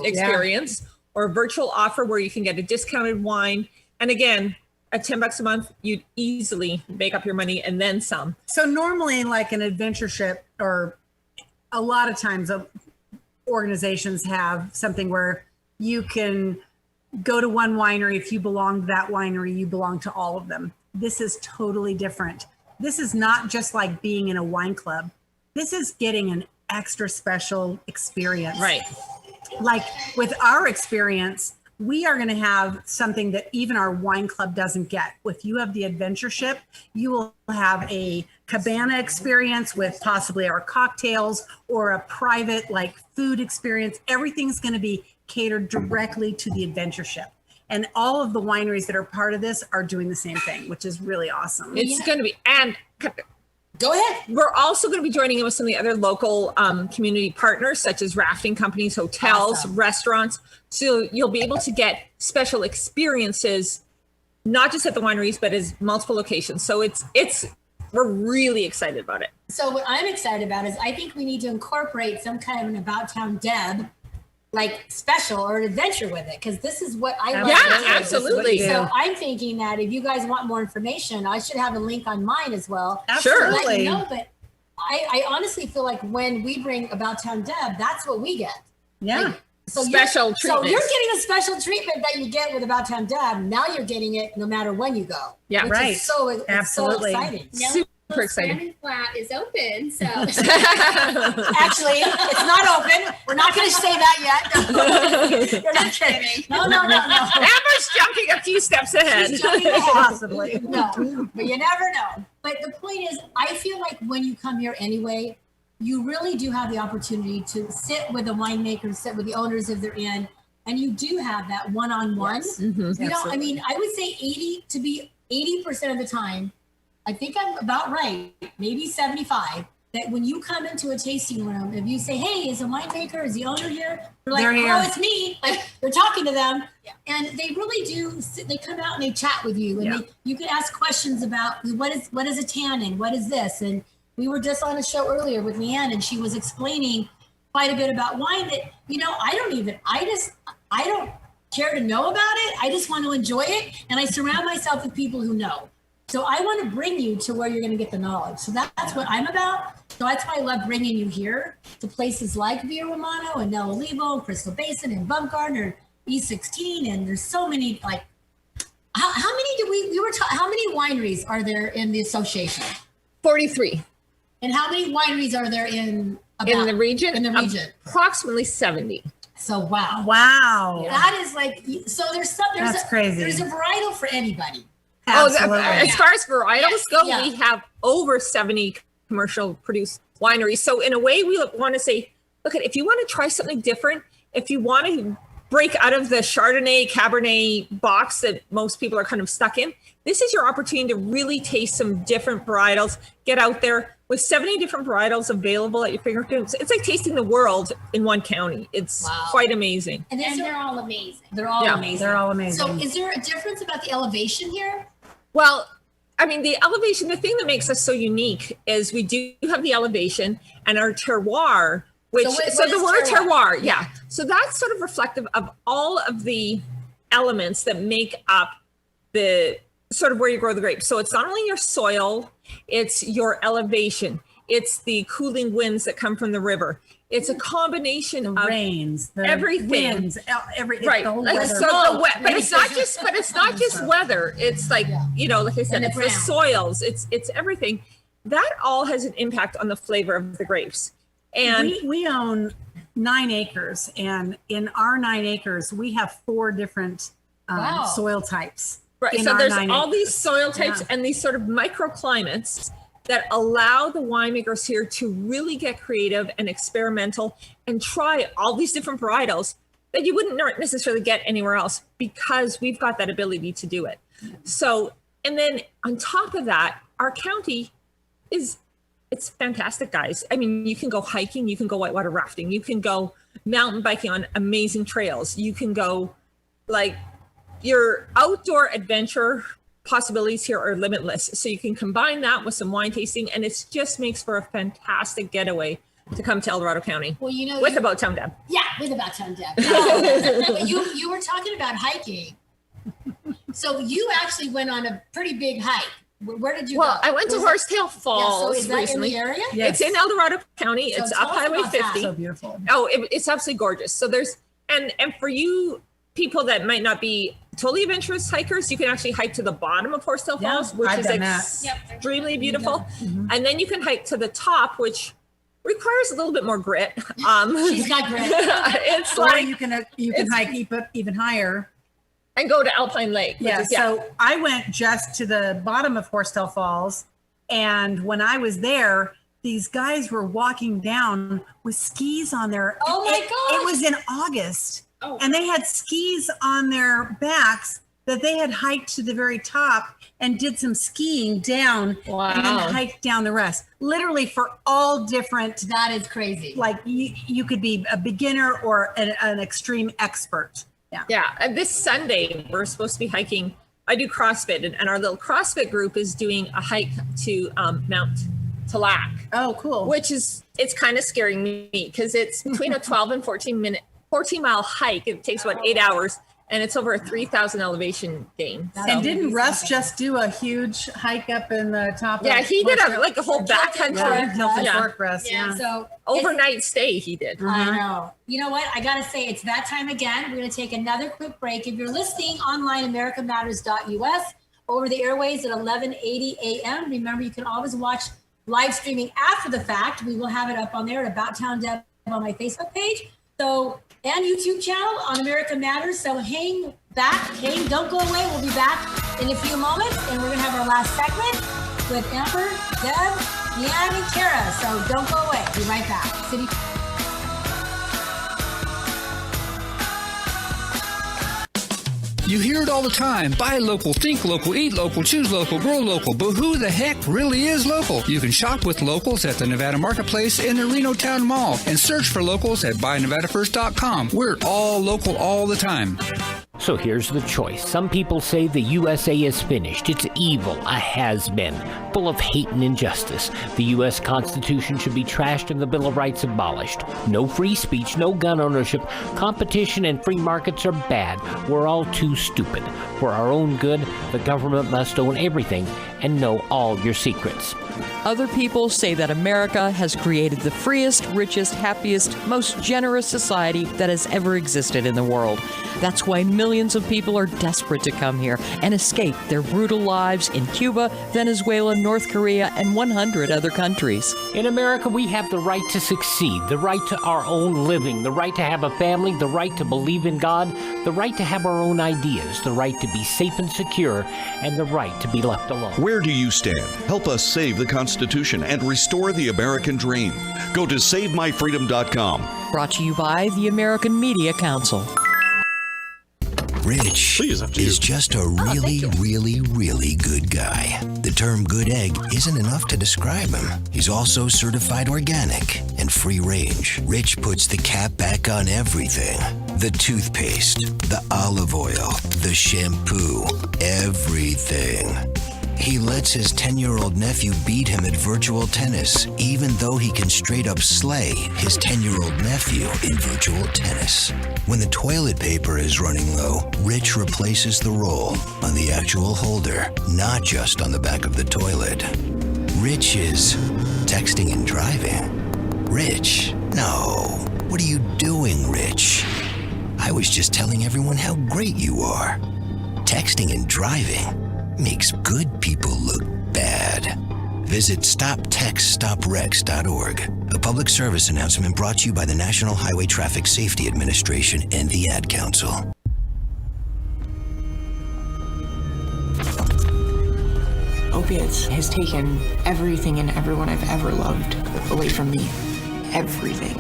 experience or a virtual offer where you can get a discounted wine. And again, at $10 a month, you'd easily make up your money and then some. So normally like an adventure ship, or a lot of times organizations have something where you can go to one winery. If you belong to that winery, you belong to all of them. this is totally different. This is not just like being in a wine club. This is getting an extra special experience. Right. Like with our experience, we are going to have something that even our wine club doesn't get. If you have the adventure ship, you will have a cabana experience with possibly our cocktails or a private like food experience. Everything's going to be catered directly to the adventure ship. And all of the wineries that are part of this are doing the same thing, which is really awesome. It's going to be, and go ahead. We're also going to be joining in with some of the other local community partners, such as rafting companies, hotels, restaurants. So you'll be able to get special experiences, not just at the wineries, but as multiple locations. So we're really excited about it. So what I'm excited about is I think we need to incorporate some kind of an About Town Deb like special or an adventure with it, because this is what I love. Yeah, absolutely. So I'm thinking that if you guys want more information, I should have a link on mine as well. Sure. To let you know, but I honestly feel like when we bring About Town Deb, that's what we get. Yeah. Like, so special treatment. So treatment. you're getting a special treatment that you get with About Town Deb. Now you're getting it no matter when you go. Yeah, which right. Is so Absolutely. So exciting. Super excited. Salmon Flat is open, so Actually, it's not open. We're not going to say that yet. You're not kidding. No. Amber's jumping a few steps ahead. She's jumping ahead. Possibly. No, but you never know. But the point is, I feel like when you come here anyway, you really do have the opportunity to sit with the winemakers, sit with the owners if they're in, and you do have that one-on-one. Yes. Mm-hmm. You know, I mean, I would say 80% of the time, I think I'm about right, maybe 75, that when you come into a tasting room, if you say, hey, is a winemaker, is the owner here? They're like, oh, it's me. Like, you're talking to them. Yeah. And they really do, they come out and they chat with you. And you can ask questions about what is a tannin? What is this? And we were just on a show earlier with Leanne, and she was explaining quite a bit about wine that, you know, I don't care to know about it. I just want to enjoy it. And I surround myself with people who know. So I want to bring you to where you're going to get the knowledge. So that's what I'm about. So that's why I love bringing you here to places like Via Romano and El Olivo and Crystal Basin and Bumgarner and E16. And there's so many, like, how many do how many wineries are there in the association? 43. And how many wineries are there in the region? In the region. Approximately 70. So wow. That is like, so there's crazy. There's a varietal for anybody. Absolutely. As far as varietals go, Yeah. we have over 70 commercial produced wineries. So in a way, we want to say, look, if you want to try something different, if you want to break out of the Chardonnay, Cabernet box that most people are kind of stuck in, this is your opportunity to really taste some different varietals. Get out there with 70 different varietals available at your fingertips. It's like tasting the world in one county. It's quite amazing. And they're all amazing. They're all amazing. They're all amazing. So is there a difference about the elevation here? Well, I mean, the elevation, the thing that makes us so unique is we do have the elevation and our terroir, which, so the word terroir, yeah. So that's sort of reflective of all of the elements that make up the sort of where you grow the grapes. So it's not only your soil, it's your elevation, it's the cooling winds that come from the river. It's a combination of rains, the everything, winds, right? The whole Like, weather. so but it's not just weather. It's like, you know, like I said, it's the soils, it's everything. That all has an impact on the flavor of the grapes. And we own 9 acres, and in our 9 acres, we have 4 different soil types. Right. So there's all these soil types and these sort of microclimates that allow the winemakers here to really get creative and experimental and try all these different varietals that you wouldn't necessarily get anywhere else, because we've got that ability to do it. So, and then on top of that, our county it's fantastic, guys. I mean, you can go hiking, you can go whitewater rafting, you can go mountain biking on amazing trails. You can go, like, your outdoor adventure possibilities here are limitless. So you can combine that with some wine tasting, and it just makes for a fantastic getaway to come to El Dorado County. Well, you know, with About Town Deb. Yeah, with About Town Deb. You were talking about hiking. So you actually went on a pretty big hike. Where did you go? Well, I went to Horsetail Falls so is that recently. in the area? Yes. It's in El Dorado County. So it's tell up us Highway about that. 50. So beautiful. Oh, it's absolutely gorgeous. So there's, and for you people that might not be totally of interest hikers, you can actually hike to the bottom of Horsetail Yeah, Falls, which I've is done that. extremely beautiful. And then you can hike to the top, which requires a little bit more grit. She's got grit. It's Or like you can hike even higher and go to Alpine Lake. Yeah. So I went just to the bottom of Horsetail Falls, and when I was there, these guys were walking down with skis on their. Oh my gosh. It was in August, and they had skis on their backs that they had hiked to the very top and did some skiing down, and then hiked down the rest. Literally for all different. That is crazy. Like you could be a beginner or an extreme expert. Yeah. Yeah. And this Sunday, we're supposed to be hiking. I do CrossFit, and our little CrossFit group is doing a hike to Mount Talac. Oh, cool. Which it's kind of scaring me because it's between a 12 and 14 mile hike. It takes about 8 hours, and it's over a 3,000 elevation gain. And didn't Russ just do a huge hike up in the top? Yeah, of he did Horsetail? a whole backcountry. Hilton Fork, Russ. Yeah. So overnight stay he did. I know. You know what? I got to say, it's that time again. We're going to take another quick break. If you're listening online, americamatters.us, over the airways at 11:80 a.m. Remember, you can always watch live streaming after the fact. We will have it up on there at About Town Deb on my Facebook page. So, and YouTube channel on America Matters. So hang back. Don't go away. We'll be back in a few moments, and we're going to have our last segment with Amber, Deb, Leanne, and Kara. So don't go away. Be right back. City. You hear it all the time. Buy local, think local, eat local, choose local, grow local. But who the heck really is local? You can shop with locals at the Nevada Marketplace in the Reno Town Mall and search for locals at buynevadafirst.com. We're all local all the time. So here's the choice. Some people say the USA is finished. It's evil, a has-been, full of hate and injustice. The U.S. Constitution should be trashed and the Bill of Rights abolished. No free speech, no gun ownership. Competition and free markets are bad. We're all too stupid. For our own good, the government must own everything and know all your secrets. Other people say that America has created the freest, richest, happiest, most generous society that has ever existed in the world. That's why millions of people are desperate to come here and escape their brutal lives in Cuba, Venezuela, North Korea, and 100 other countries. In America, we have the right to succeed, the right to our own living, the right to have a family, the right to believe in God, the right to have our own ideas, the right to be safe and secure, and the right to be left alone. Where do you stand? Help us save the Constitution and restore the American dream. Go to SaveMyFreedom.com. Brought to you by the American Media Council. Rich is just a really, really good guy. The term good egg isn't enough to describe him. He's also certified organic and free range. Rich puts the cap back on everything. The toothpaste, the olive oil, the shampoo, everything. He lets his 10-year-old nephew beat him at virtual tennis, even though he can straight up slay his 10-year-old nephew in virtual tennis. When the toilet paper is running low, Rich replaces the roll on the actual holder, not just on the back of the toilet. Rich is texting and driving. Rich, no. What are you doing, Rich? I was just telling everyone how great you are. Texting and driving makes good people look bad. Visit StopTextStopWrecks.org. A public service announcement brought to you by the National Highway Traffic Safety Administration and the Ad Council. Opiates has taken everything and everyone I've ever loved away from me. Everything.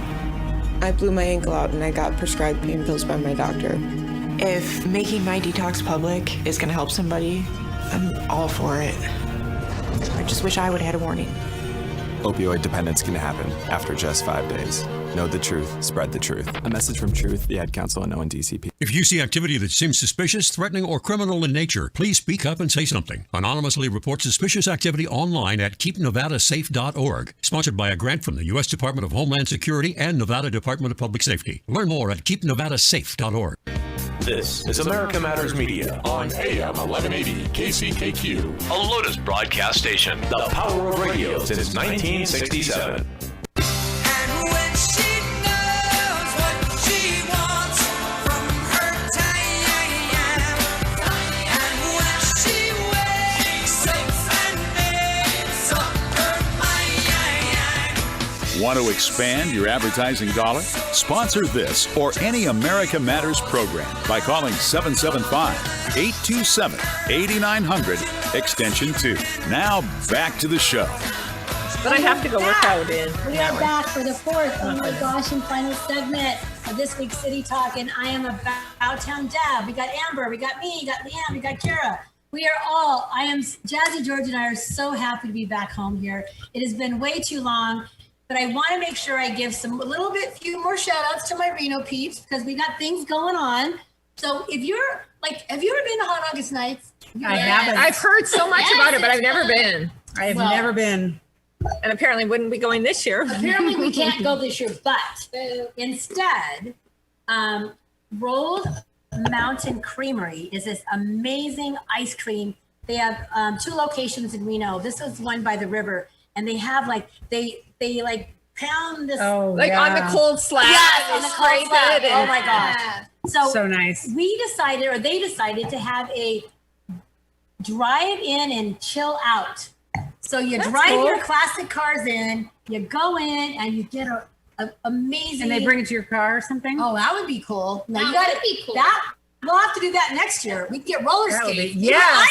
I blew my ankle out and I got prescribed pain pills by my doctor. If making my detox public is going to help somebody, I'm all for it. I just wish I would have had a warning. Opioid dependence can happen after just 5 days. Know the truth, spread the truth. A message from Truth, the Ad Council, and ONDCP. If you see activity that seems suspicious, threatening, or criminal in nature, please speak up and say something. Anonymously report suspicious activity online at keepnevadasafe.org. Sponsored by a grant from the U.S. Department of Homeland Security and Nevada Department of Public Safety. Learn more at keepnevadasafe.org. This is America Matters Media on AM 1180 KCKQ, a Lotus broadcast station. The power of radio since 1967. Want to expand your advertising dollar? Sponsor this or any America Matters program by calling 775-827-8900, extension 2. Now back to the show. But I have to go work out in. We are back for the fourth, oh my gosh, and final segment of this week's City Talk, and I am About Town Deb. We got Amber, we got me, we got Leanne, we got Kara. Jazzy George and I are so happy to be back home here. It has been way too long, but I want to make sure I give few more shout outs to my Reno peeps because we got things going on. So if you're have you ever been to Hot August Nights? I haven't. I've heard so much about it, but I've never been. I have never been. And apparently wouldn't be going this year. Apparently we can't go this year, but instead, Rolled Mountain Creamery is this amazing ice cream. They have 2 locations in Reno. This is one by the river, and they have they pound this on the cold slab. Yes, on the cold slab. Oh my gosh. So nice. They decided to have a drive in and chill out. So you drive your classic cars in, you go in, and you get a amazing. And they bring it to your car or something? Oh, that would be cool. No, That you gotta would be cool. We'll have to do that next year. We can get roller skates. Yes.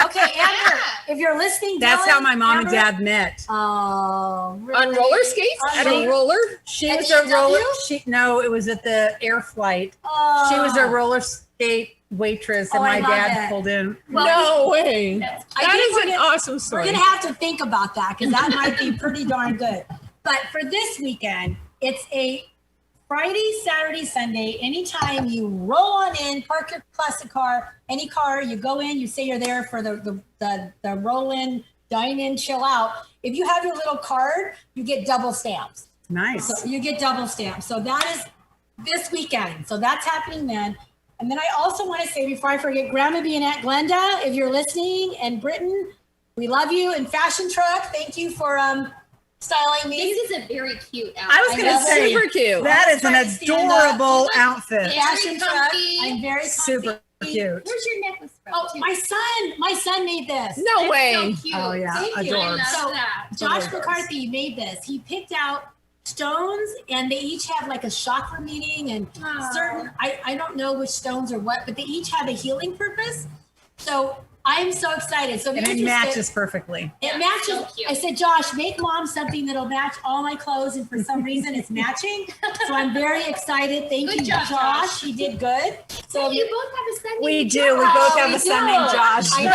Okay, Amber, if you're listening, that's how my mom and dad met. Oh, really? On roller skates? At a roller? She was a roller. No, it was at the air flight. Oh. She was a roller skate waitress, and my dad pulled in. No way. That is an awesome story. We're going to have to think about that because that might be pretty darn good. But for this weekend, it's a Friday, Saturday, Sunday. Anytime you roll on in, park your classic car, any car, you go in, you say you're there for the roll in, dine in, chill out. If you have your little card, you get double stamps. Nice. So you get double stamps. So that is this weekend. So that's happening then. And then I also want to say, before I forget, Grandma B and Aunt Glenda, if you're listening, and Britain, we love you. And Fashion Truck, thank you for styling me. This is a very cute outfit. I was going to say, super cute. That is an adorable outfit. Fashion Truck, I'm very comfy. Super cute. Where's your necklace from? Oh, my son made this. No way. So cute. Oh, yeah. Thank you. Adorbs. I love that. Josh McCarthy made this. He picked out stones, and they each have like a chakra meaning and certain, I don't know which stones or what, but they each have a healing purpose. So I'm so excited. So and it matches perfectly. It matches. So I said, Josh, make mom something that'll match all my clothes, and for some reason it's matching. So I'm very excited. Thank you, Josh. He did good. So you both have a son named We do. We both have a son named Josh. I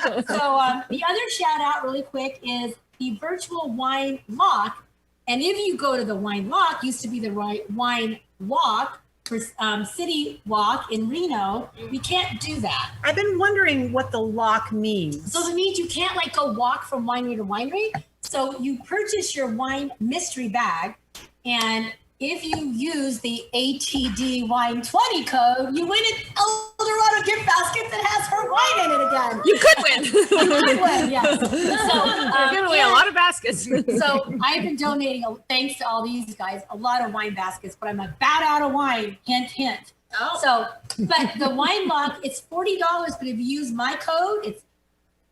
know. So the other shout out really quick is the virtual wine lock. And if you go to the wine lock, used to be the wine walk for City Walk in Reno, we can't do that. I've been wondering what the lock means. So it means you can't go walk from winery to winery. So you purchase your wine mystery bag, and if you use the ATD Wine 20 code, you win an Eldorado gift basket that has her wine in it again. You could win. You could win, yes. So you're giving away a lot of baskets. So I've been donating, thanks to all these guys, a lot of wine baskets, but I'm about out of wine. Hint, hint. Oh. So, but the wine lock, it's $40, but if you use my code, it's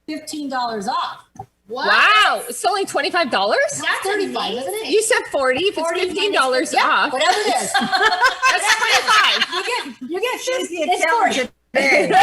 $15 off. What? Wow, it's only $25? That's 35, isn't it? You said 40. If it's $15 off, whatever it is. That's 25. You get She's the it's accountant. 40.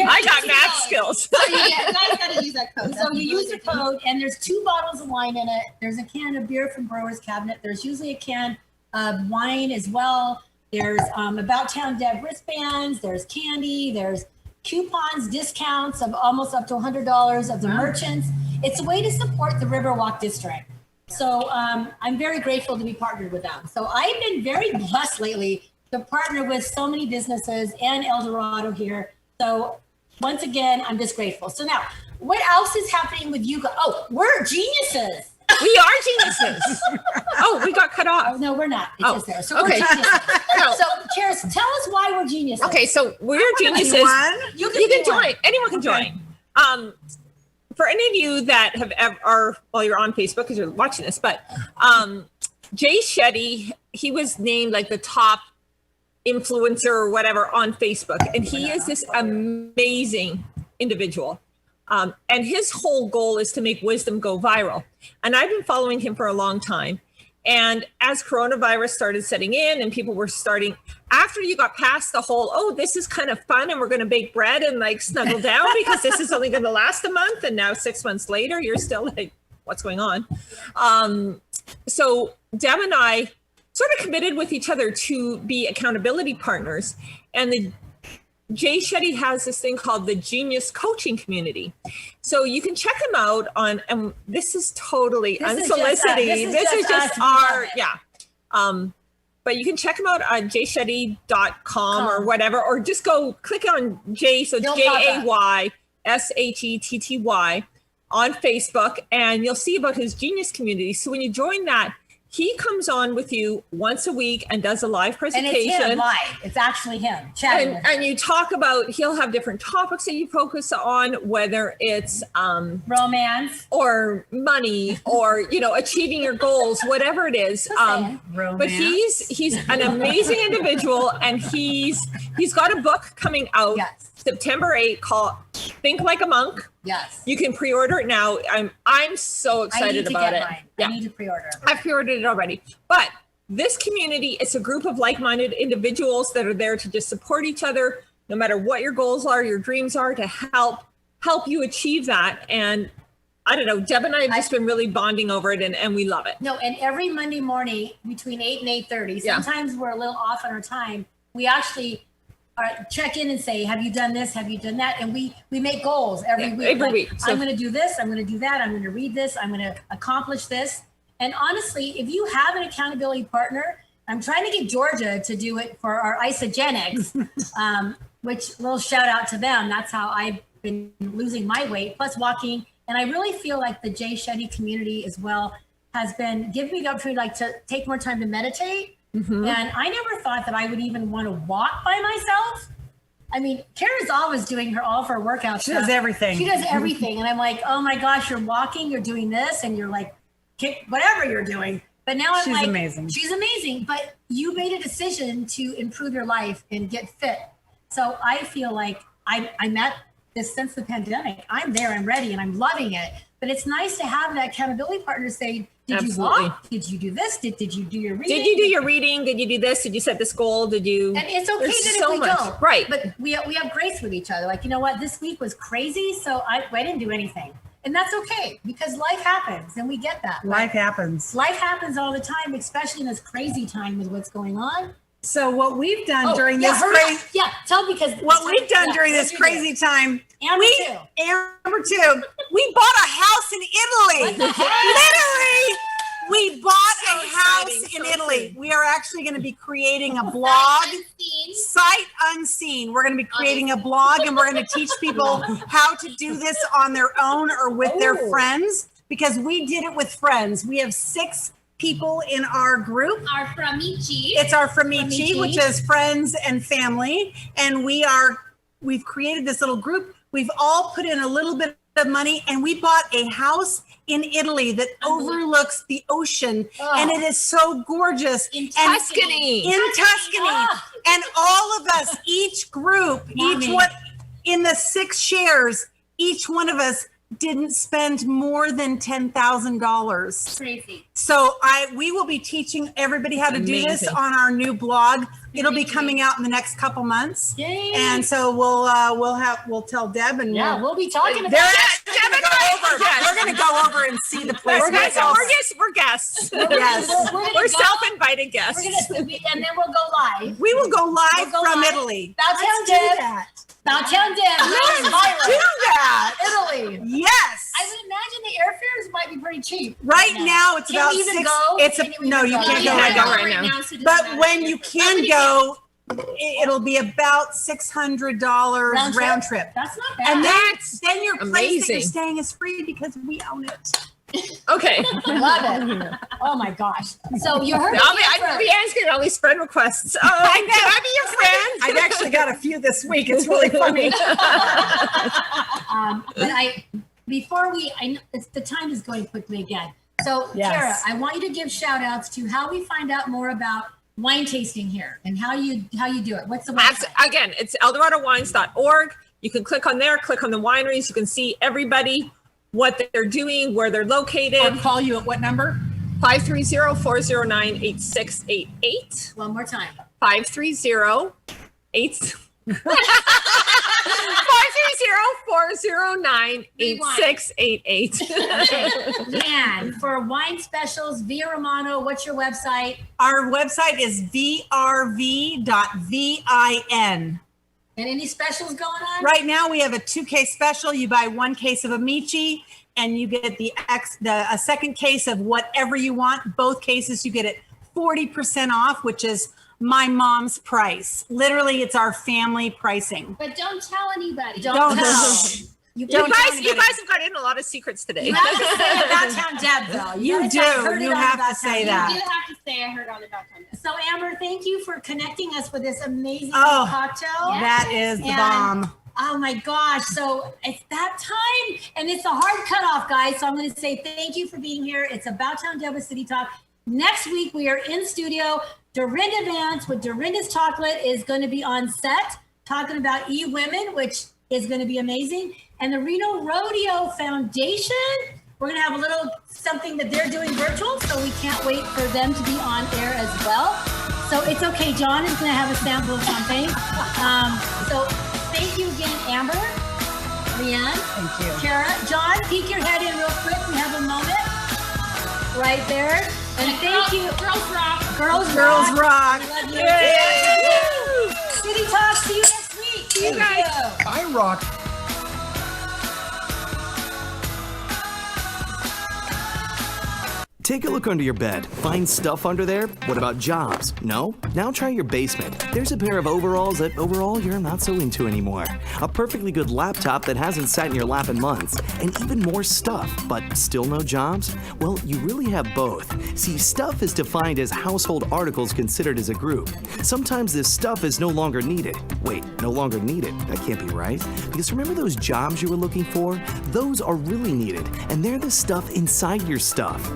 I got math skills. So you guys gotta use that code. So you use the code, and there's 2 bottles of wine in it. There's a can of beer from Brewer's Cabinet. There's usually a can of wine as well. There's About Town Deb wristbands. There's candy. There's coupons, discounts of almost up to $100 of the merchants. It's a way to support the Riverwalk District. So I'm very grateful to be partnered with them. So I've been very blessed lately to partner with so many businesses and Eldorado here. So once again, I'm just grateful. So now, what else is happening with you? Oh, we're geniuses. We are geniuses. Oh, we got cut off. Oh, no, we're not. It's just there. So okay. we're geniuses. So, Charis, tell us why we're geniuses. Okay, so we're geniuses. You can be join. one. Anyone can join. For any of you that have you're on Facebook because you're watching this, but Jay Shetty, he was named like the top influencer or whatever on Facebook, and he is this amazing individual. And his whole goal is to make wisdom go viral. And I've been following him for a long time. And as coronavirus started setting in and people were starting, after you got past the whole, oh, this is kind of fun and we're going to bake bread and like snuggle down because this is only going to last a month. And now 6 months later, you're still like, what's going on? So Deb and I sort of committed with each other to be accountability partners. And Jay Shetty has this thing called the Genius Coaching Community. So you can check him out on, and this is totally unsolicited. This is just our, but you can check him out on jayshetty.com or whatever, or just go click on Jay, so JAYSHETTY on Facebook, and you'll see about his Genius Community. So when you join that, he comes on with you once a week and does a live presentation. And it's him live. It's actually him chatting. And you talk about, he'll have different topics that you focus on, whether it's romance or money or, achieving your goals, whatever it is. But he's an amazing individual, and he's got a book coming out September 8th called Think Like a Monk. Yes. You can pre-order it now. I'm so excited about it. Mine. I need to pre-order it. I've pre-ordered it already. But this community, it's a group of like-minded individuals that are there to just support each other, no matter what your goals are, your dreams are, to help you achieve that. And I don't know, Deb and I have just been really bonding over it, and we love it. No, and every Monday morning between 8 and 8:30, sometimes we're a little off on our time. We actually check in and say, have you done this? Have you done that? And we make goals every week. Every week. So, I'm going to do this. I'm going to do that. I'm going to read this. I'm going to accomplish this. And honestly, if you have an accountability partner, I'm trying to get Georgia to do it for our isogenics, which little shout out to them. That's how I've been losing my weight, plus walking. And I really feel like the Jay Shetty community as well has been giving me the opportunity to take more time to meditate. Mm-hmm. And I never thought that I would even want to walk by myself. I mean, Kara's always doing all of her workout She stuff. does everything. She does everything. And I'm like, oh my gosh, you're walking, you're doing this, and you're like, kick whatever you're doing. But now I'm like, amazing. She's amazing. But you made a decision to improve your life and get fit. So I feel like I'm at this since the pandemic. I'm there, I'm ready, and I'm loving it. But it's nice to have that accountability partner say, did you walk? Did you do this? Did you do your reading? Did you do your reading? Did you do this? Did you set this goal? Did you? And it's okay that if we don't. Right. But we have grace with each other. Like, you know what? This week was crazy, so I didn't do anything. And that's okay, because life happens, and we get that. Life happens. Life happens all the time, especially in this crazy time with what's going on. So what we've done during this crazy during this crazy time, Amber too, we bought a house in Italy. Literally, we bought a house in Italy. We are actually going to be creating a blog, sight unseen. We're going to be creating a blog, and we're going to teach people how to do this on their own or with their friends, because we did it with friends. We have 6 people in our group. Our Framici. It's our Framici, which is friends and family. And we've created this little group. We've all put in a little bit of money, and we bought a house in Italy that overlooks the ocean. And it is so gorgeous. In Tuscany. And all of us, each group, each one in the 6 shares, each one of us didn't spend more than $10,000. Crazy. So we will be teaching everybody how to do this on our new blog. It'll be coming out in the next couple months. Yay. And so we'll tell Deb, and we'll be talking about it. We're going to go over and see the place. We're guests. Yes. We're self-invited guests. And then we'll go live. We will go live from Italy. About Town Deb. About Town Deb. Let's do that. Italy. Yes. I would imagine the airfares might be pretty cheap. Right now, it's about you $6. Go? No, you can't go right now. But when you can go, it'll be about $600 round trip. That's not bad. And then your place that you're staying is free because we own it. Okay. Love it. Oh my gosh. So you heard Leanne's getting all these friend requests. Can I be your friend? I've actually got a few this week. It's really funny. But the time is going quickly again. So Kara, I want you to give shout outs to how we find out more about wine tasting here and how you do it. What's the website? Again, it's eldoradowines.org. You can click on there, click on the wineries. You can see everybody, what they're doing, where they're located. Or call you at what number? 530-409-8688. One more time. 530-409-8688. Man, for wine specials, Via Romano, what's your website? Our website is vrv.vin. And any specials going on? Right now, we have a 2-case special. You buy 1 case of Amici, and you get a second case of whatever you want. Both cases, you get it 40% off, which is my mom's price. Literally, it's our family pricing. But don't tell anybody. Don't tell. You guys have got in a lot of secrets today. You have to say About Town Deb, though. You do. You have to say that. You do have to say I heard on About Town Deb. So, Amber, thank you for connecting us with this amazing cocktail. That is the bomb. Oh my gosh. So it's that time and it's a hard cutoff, guys. So I'm going to say thank you for being here. It's About Town Deb with City Talk. Next week, we are in studio. Dorinda Vance with Dorinda's Chocolate is going to be on set talking about E-Women, which is going to be amazing. And the Reno Rodeo Foundation, we're going to have a little something that they're doing virtual. So we can't wait for them to be on air as well. So it's okay. John is going to have a sample of something. So thank you again, Amber, Leanne, thank you, Kara, John. Peek your head in real quick. We have a moment right there. And thank you, Girls Rock. Girls Rock. We love you. Yay. City Talk. See you next week. See you guys. I rock. Take a look under your bed. Find stuff under there? What about jobs? No? Now try your basement. There's a pair of overalls that overall you're not so into anymore. A perfectly good laptop that hasn't sat in your lap in months. And even more stuff, but still no jobs? Well, you really have both. See, stuff is defined as household articles considered as a group. Sometimes this stuff is no longer needed. Wait, no longer needed? That can't be right. Because remember those jobs you were looking for? Those are really needed, and they're the stuff inside your stuff.